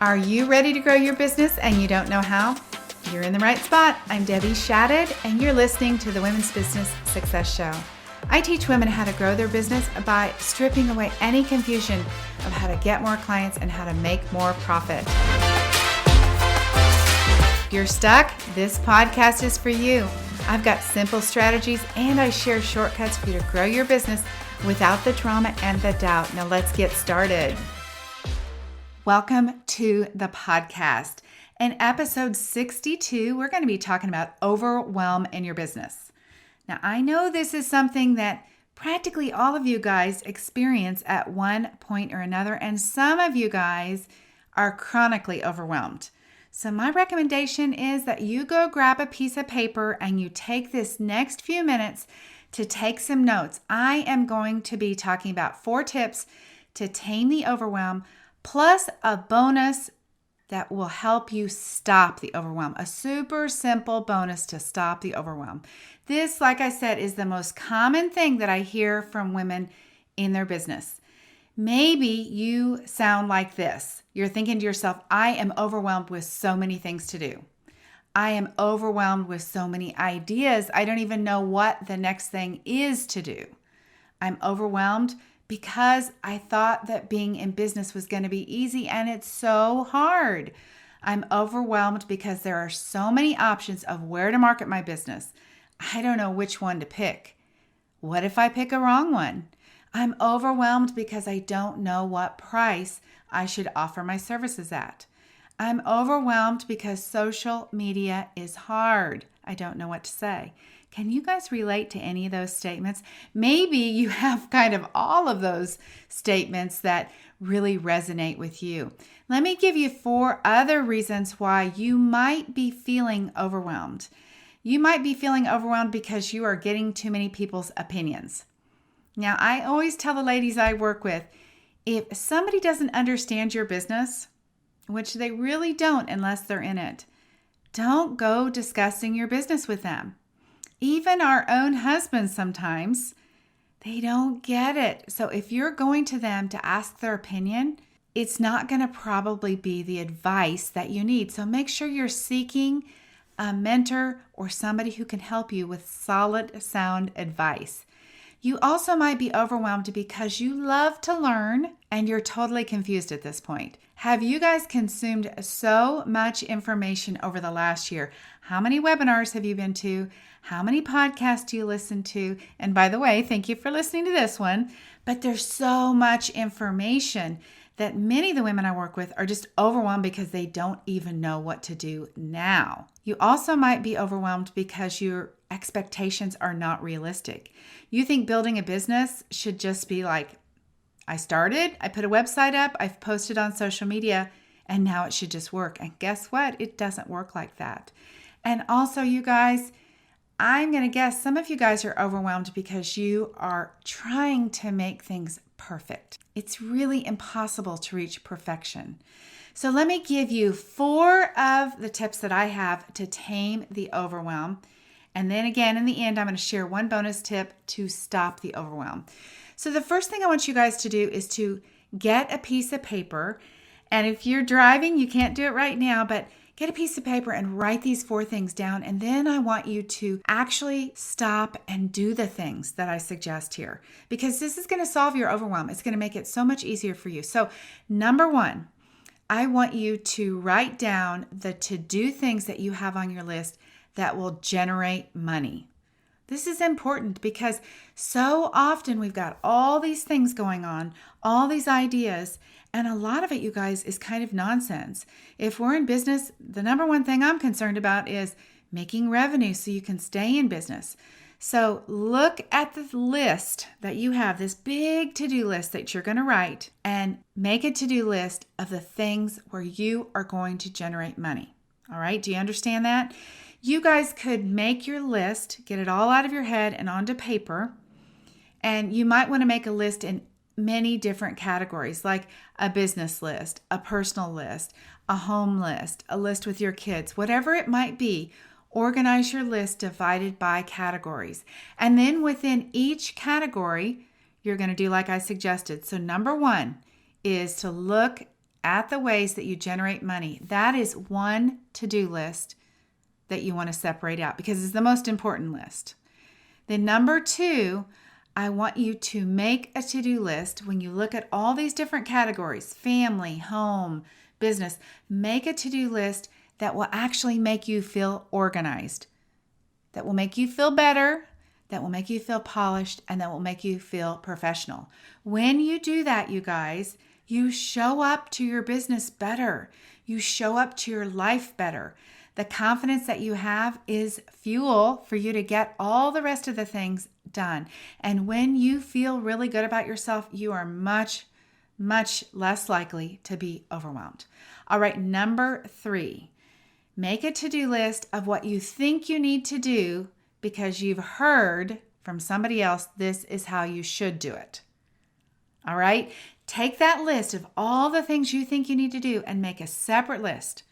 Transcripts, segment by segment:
Are you ready to grow your business and you don't know how? You're in the right spot. I'm Debbie Shadid, and you're listening to the Women's Business Success Show. I teach women how to grow their business by stripping away any confusion of how to get more clients and how to make more profit. If you're stuck, this podcast is for you. I've got simple strategies and I share shortcuts for you to grow your business without the drama and the doubt. Now let's get started. Welcome to the podcast. In episode 62, we're going to be talking about overwhelm in your business. Now, I know this is something that practically all of you guys experience at one point or another, and some of you guys are chronically overwhelmed. So my recommendation is that you go grab a piece of paper and you take this next few minutes to take some notes. I am going to be talking about 4 tips to tame the overwhelm, plus a bonus that will help you stop the overwhelm. A super simple bonus to stop the overwhelm. This, like I said, is the most common thing that I hear from women in their business. Maybe you sound like this. You're thinking to yourself, I am overwhelmed with so many things to do. I am overwhelmed with so many ideas. I don't even know what the next thing is to do. I'm overwhelmed because I thought that being in business was going to be easy and it's so hard. I'm overwhelmed because there are so many options of where to market my business. I don't know which one to pick. What if I pick a wrong one? I'm overwhelmed because I don't know what price I should offer my services at. I'm overwhelmed because social media is hard. I don't know what to say. Can you guys relate to any of those statements? Maybe you have kind of all of those statements that really resonate with you. Let me give you 4 other reasons why you might be feeling overwhelmed. You might be feeling overwhelmed because you are getting too many people's opinions. Now, I always tell the ladies I work with, if somebody doesn't understand your business, which they really don't unless they're in it, don't go discussing your business with them. Even our own husbands sometimes, they don't get it. So if you're going to them to ask their opinion, it's not going to probably be the advice that you need. So make sure you're seeking a mentor or somebody who can help you with solid, sound advice. You also might be overwhelmed because you love to learn and you're totally confused at this point. Have you guys consumed so much information over the last year? How many webinars have you been to? How many podcasts do you listen to? And by the way, thank you for listening to this one. But there's so much information that many of the women I work with are just overwhelmed because they don't even know what to do now. You also might be overwhelmed because your expectations are not realistic. You think building a business should just be like, I started, I put a website up, I've posted on social media, and now it should just work. And guess what? It doesn't work like that. And also, you guys, I'm going to guess some of you guys are overwhelmed because you are trying to make things perfect. It's really impossible to reach perfection. So let me give you 4 of the tips that I have to tame the overwhelm. And then again, in the end, I'm going to share 1 bonus tip to stop the overwhelm. So the first thing I want you guys to do is to get a piece of paper. And if you're driving, you can't do it right now, but get a piece of paper and write these 4 things down. And then I want you to actually stop and do the things that I suggest here, because this is going to solve your overwhelm. It's going to make it so much easier for you. So number 1, I want you to write down the to-do things that you have on your list that will generate money. This is important because so often we've got all these things going on, all these ideas, and a lot of it, you guys, is kind of nonsense. If we're in business, the number 1 thing I'm concerned about is making revenue so you can stay in business. So look at the list that you have, this big to-do list that you're going to write, and make a to-do list of the things where you are going to generate money. All right, do you understand that? You guys could make your list, get it all out of your head and onto paper, and you might want to make a list in many different categories, like a business list, a personal list, a home list, a list with your kids, whatever it might be. Organize your list divided by categories. And then within each category, you're going to do like I suggested. So number 1 is to look at the ways that you generate money, that is one to-do list that you want to separate out because it's the most important list. Then number 2, I want you to make a to-do list when you look at all these different categories, family, home, business, make a to-do list that will actually make you feel organized, that will make you feel better, that will make you feel polished, and that will make you feel professional. When you do that, you guys, you show up to your business better. You show up to your life better. The confidence that you have is fuel for you to get all the rest of the things done. And when you feel really good about yourself, you are much, much less likely to be overwhelmed. All right, number 3, make a to-do list of what you think you need to do because you've heard from somebody else this is how you should do it. All right, take that list of all the things you think you need to do and make a separate list.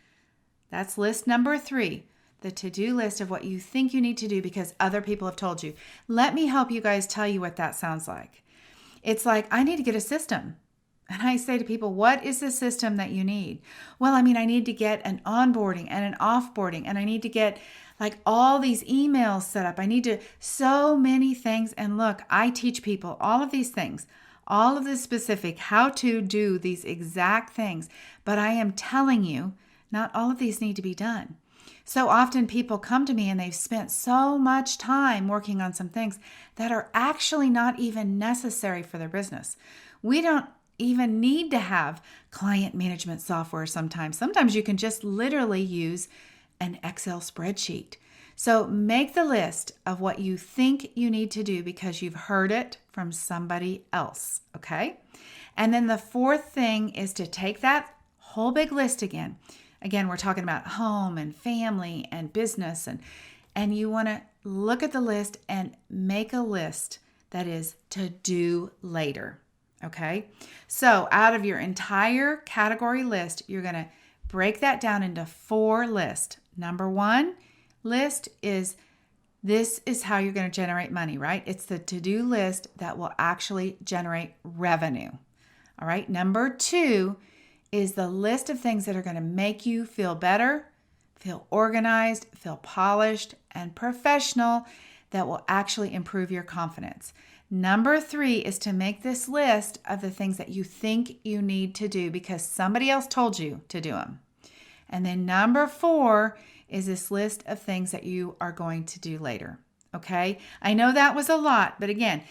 That's list number 3, the to-do list of what you think you need to do because other people have told you. Let me help you guys tell you what that sounds like. It's like, I need to get a system. And I say to people, what is the system that you need? Well, I need to get an onboarding and an offboarding, and I need to get like all these emails set up. I need to, so many things. And look, I teach people all of these things, all of the specific how to do these exact things. But I am telling you, not all of these need to be done. So often people come to me and they've spent so much time working on some things that are actually not even necessary for their business. We don't even need to have client management software sometimes. Sometimes you can just literally use an Excel spreadsheet. So make the list of what you think you need to do because you've heard it from somebody else, okay? And then the 4th thing is to take that whole big list again. Again, we're talking about home and family and business, and you want to look at the list and make a list that is to do later, okay? So out of your entire category list, you're going to break that down into 4 lists. Number 1 list is this is how you're going to generate money, right? It's the to-do list that will actually generate revenue, all right? Number 2 is the list of things that are going to make you feel better, feel organized, feel polished, and professional that will actually improve your confidence. Number 3 is to make this list of the things that you think you need to do because somebody else told you to do them. And then number 4 is this list of things that you are going to do later. Okay? I know that was a lot, but again,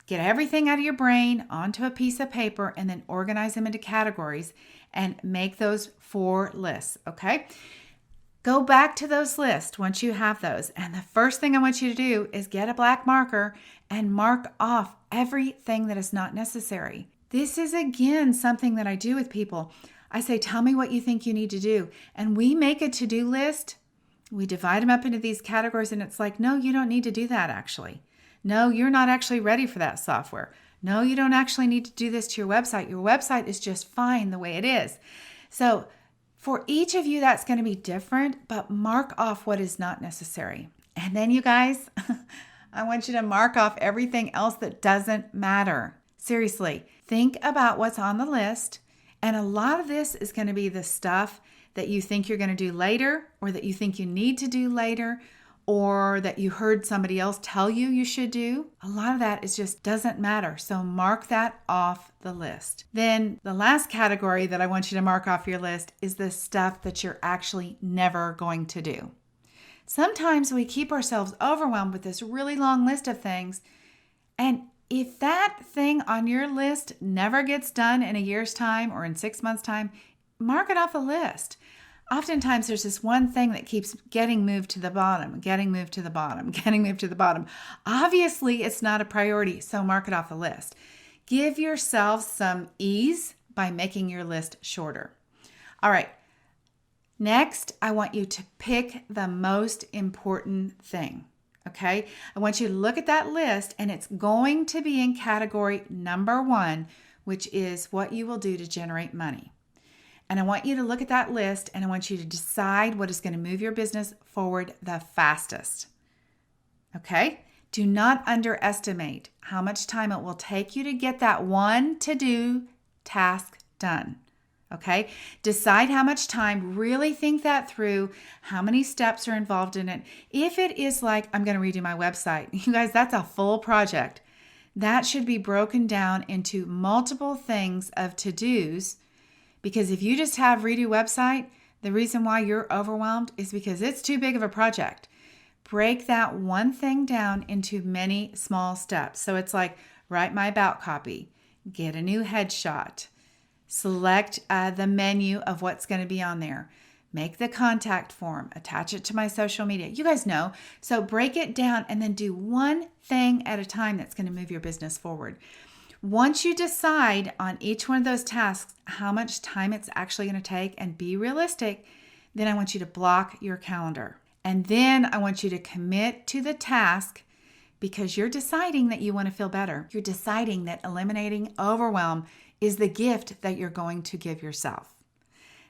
get everything out of your brain onto a piece of paper and then organize them into categories and make those 4 lists, okay? Go back to those lists once you have those. And the first thing I want you to do is get a black marker and mark off everything that is not necessary. This is, again, something that I do with people. I say, tell me what you think you need to do. And we make a to-do list. We divide them up into these categories. And it's like, no, you don't need to do that, actually. No, you're not actually ready for that software. No, you don't actually need to do this to your website. Your website is just fine the way it is. So for each of you, that's going to be different, but mark off what is not necessary. And then you guys, I want you to mark off everything else that doesn't matter. Seriously, think about what's on the list. And a lot of this is going to be the stuff that you think you're going to do later, or that you think you need to do later, or that you heard somebody else tell you should do. A lot of that is just doesn't matter. So mark that off the list. Then the last category that I want you to mark off your list is the stuff that you're actually never going to do. Sometimes we keep ourselves overwhelmed with this really long list of things. And if that thing on your list never gets done in a year's time or in 6 months' time, mark it off the list. Oftentimes there's this one thing that keeps getting moved to the bottom, getting moved to the bottom, getting moved to the bottom. Obviously, it's not a priority, so mark it off the list. Give yourself some ease by making your list shorter. All right. Next, I want you to pick the most important thing, okay? I want you to look at that list, and it's going to be in category number 1, which is what you will do to generate money. And I want you to look at that list, and I want you to decide what is going to move your business forward the fastest. Okay? Do not underestimate how much time it will take you to get that one to-do task done. Okay, decide how much time, really think that through, how many steps are involved in it. If it is like, I'm going to redo my website, you guys, that's a full project. That should be broken down into multiple things of to-dos, because if you just have redo website, the reason why you're overwhelmed is because it's too big of a project. Break that one thing down into many small steps. So it's like, write my about copy, get a new headshot, select the menu of what's going to be on there, make the contact form, attach it to my social media. You guys know. So break it down and then do one thing at a time that's going to move your business forward. Once you decide on each one of those tasks, how much time it's actually going to take, and be realistic, then I want you to block your calendar. And then I want you to commit to the task, because you're deciding that you want to feel better. You're deciding that eliminating overwhelm is the gift that you're going to give yourself.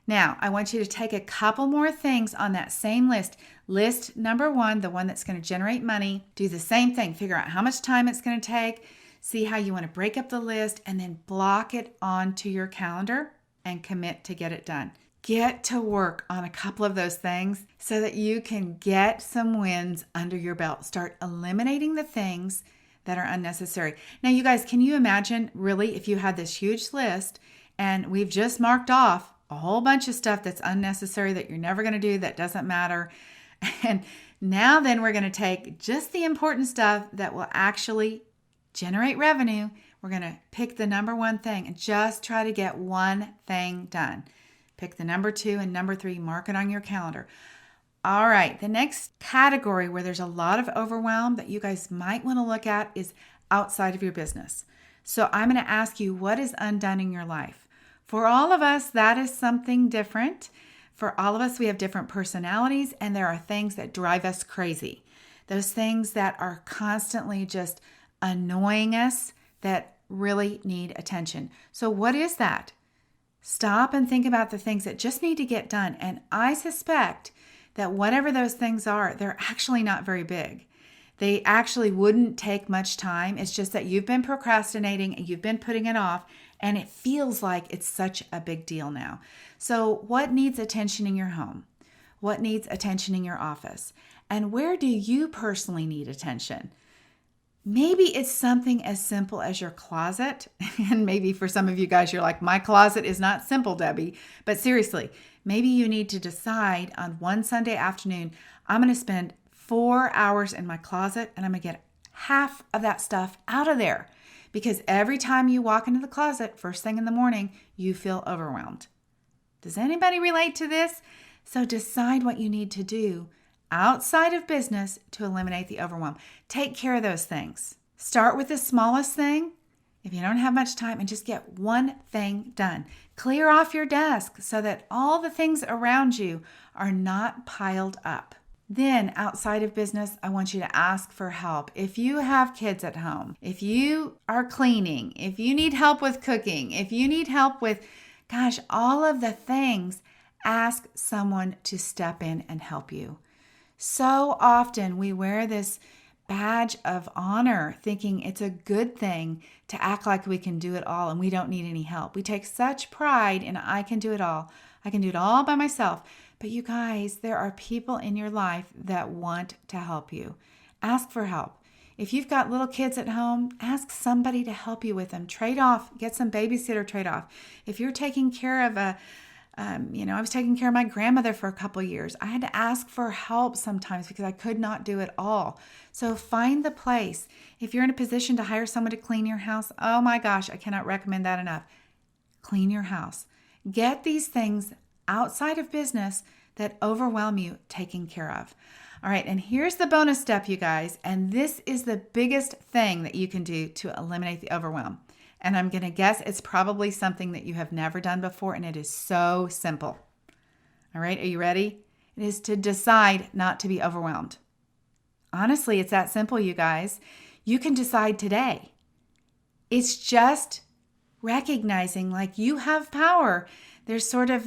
Now, I want you to take a couple more things on that same list. List number 1, the one that's going to generate money. Do the same thing. Figure out how much time it's going to take. See how you want to break up the list, and then block it onto your calendar and commit to get it done. Get to work on a couple of those things so that you can get some wins under your belt. Start eliminating the things that are unnecessary. Now, you guys, can you imagine really if you had this huge list and we've just marked off a whole bunch of stuff that's unnecessary, that you're never going to do, that doesn't matter. And now then we're going to take just the important stuff that will actually generate revenue. We're going to pick the number 1 thing and just try to get one thing done. Pick the number 2 and number 3, mark it on your calendar. All right, the next category where there's a lot of overwhelm that you guys might want to look at is outside of your business. So I'm going to ask you, what is undone in your life? For all of us, that is something different. For all of us, we have different personalities, and there are things that drive us crazy. Those things that are constantly just annoying us, that really need attention. So what is that? Stop and think about the things that just need to get done. And I suspect that whatever those things are, they're actually not very big. They actually wouldn't take much time. It's just that you've been procrastinating and you've been putting it off, and it feels like it's such a big deal now. So what needs attention in your home? What needs attention in your office? And where do you personally need attention? Maybe it's something as simple as your closet. And maybe for some of you guys, you're like, my closet is not simple, Debbie. But seriously, maybe you need to decide on one Sunday afternoon, I'm going to spend 4 hours in my closet, and I'm going to get half of that stuff out of there. Because every time you walk into the closet, first thing in the morning, you feel overwhelmed. Does anybody relate to this? So decide what you need to do outside of business to eliminate the overwhelm. Take care of those things. Start with the smallest thing if you don't have much time, and just get one thing done. Clear off your desk so that all the things around you are not piled up. Then outside of business, I want you to ask for help. If you have kids at home, if you are cleaning, if you need help with cooking, if you need help with, all of the things, ask someone to step in and help you. So often we wear this badge of honor thinking it's a good thing to act like we can do it all and we don't need any help. We take such pride in I can do it all. I can do it all by myself. But you guys, there are people in your life that want to help you. Ask for help. If you've got little kids at home, ask somebody to help you with them. Trade off, get some babysitter trade off. If you're taking care of I was taking care of my grandmother for a couple years. I had to ask for help sometimes because I could not do it all. So find the place. If you're in a position to hire someone to clean your house, oh my gosh, I cannot recommend that enough. Clean your house. Get these things outside of business that overwhelm you taken care of. All right, and here's the bonus step, you guys, and this is the biggest thing that you can do to eliminate the overwhelm. And I'm going to guess it's probably something that you have never done before, and it is so simple. All right, are you ready? It is to decide not to be overwhelmed. Honestly, it's that simple, you guys. You can decide today. It's just recognizing like you have power. There's sort of,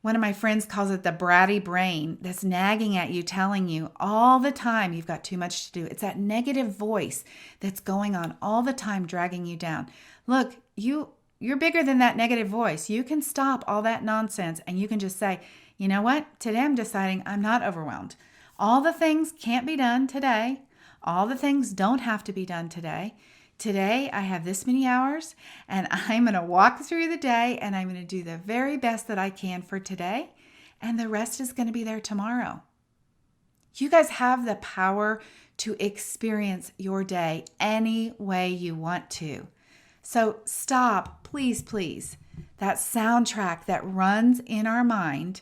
one of my friends calls it the bratty brain that's nagging at you, telling you all the time you've got too much to do. It's that negative voice that's going on all the time, dragging you down. Look, you you're bigger than that negative voice. You can stop all that nonsense and you can just say, you know what? Today I'm deciding I'm not overwhelmed. All the things can't be done today. All the things don't have to be done today. Today I have this many hours and I'm going to walk through the day and I'm going to do the very best that I can for today. And the rest is going to be there tomorrow. You guys have the power to experience your day any way you want to. So stop, please, please. That soundtrack that runs in our mind,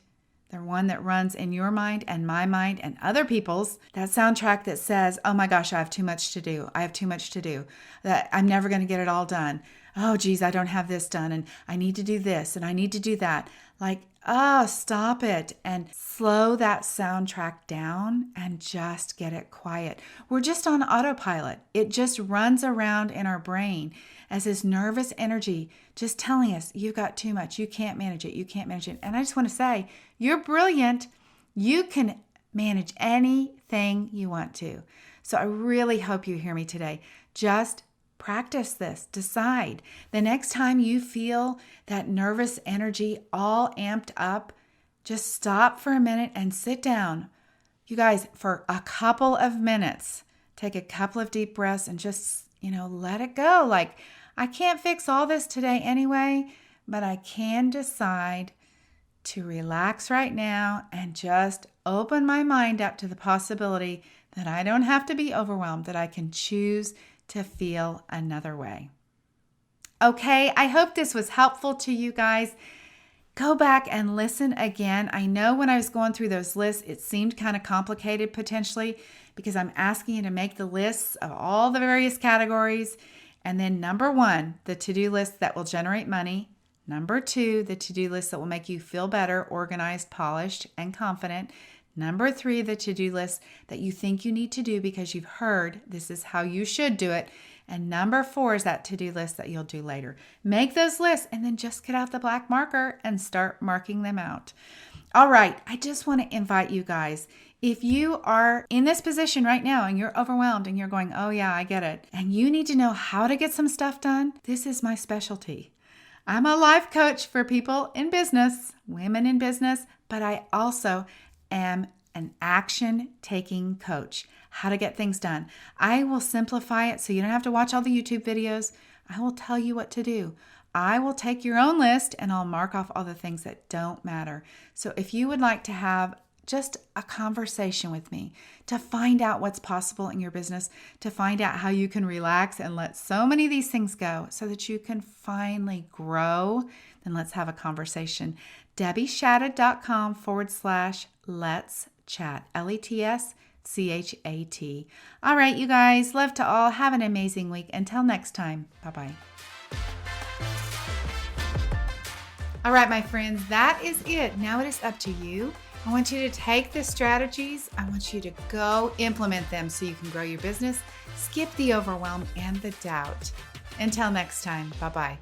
the one that runs in your mind and my mind and other people's, that soundtrack that says, oh my gosh, I have too much to do. I have too much to do. That I'm never going to get it all done. Oh, geez, I don't have this done and I need to do this and I need to do that. Like, oh, stop it and slow that soundtrack down and just get it quiet. We're just on autopilot. It just runs around in our brain as this nervous energy just telling us, you've got too much. You can't manage it. You can't manage it. And I just want to say, you're brilliant. You can manage anything you want to. So I really hope you hear me today. Just practice this. Decide. The next time you feel that nervous energy all amped up, just stop for a minute and sit down. You guys, for a couple of minutes, take a couple of deep breaths and just, let it go. Like, I can't fix all this today anyway, but I can decide to relax right now and just open my mind up to the possibility that I don't have to be overwhelmed, that I can choose to feel another way. Okay, I hope this was helpful to you guys. Go back and listen again. I know when I was going through those lists, it seemed kind of complicated potentially because I'm asking you to make the lists of all the various categories. And then number 1, the to-do list that will generate money. Number 2, the to-do list that will make you feel better, organized, polished, and confident. Number 3, the to-do list that you think you need to do because you've heard this is how you should do it. And number 4 is that to-do list that you'll do later. Make those lists and then just get out the black marker and start marking them out. All right, I just want to invite you guys. If you are in this position right now and you're overwhelmed and you're going, oh yeah, I get it, and you need to know how to get some stuff done, this is my specialty. I'm a life coach for people in business, women in business, but I also am an action-taking coach, how to get things done. I will simplify it so you don't have to watch all the YouTube videos. I will tell you what to do. I will take your own list and I'll mark off all the things that don't matter. So if you would like to have just a conversation with me to find out what's possible in your business, to find out how you can relax and let so many of these things go so that you can finally grow, then let's have a conversation. DebbieShadid.com/let's chat. LETSCHAT. All right, you guys, love to all. Have an amazing week. Until next time. Bye-bye. All right, my friends, that is it. Now it is up to you. I want you to take the strategies. I want you to go implement them so you can grow your business, skip the overwhelm and the doubt. Until next time, bye-bye.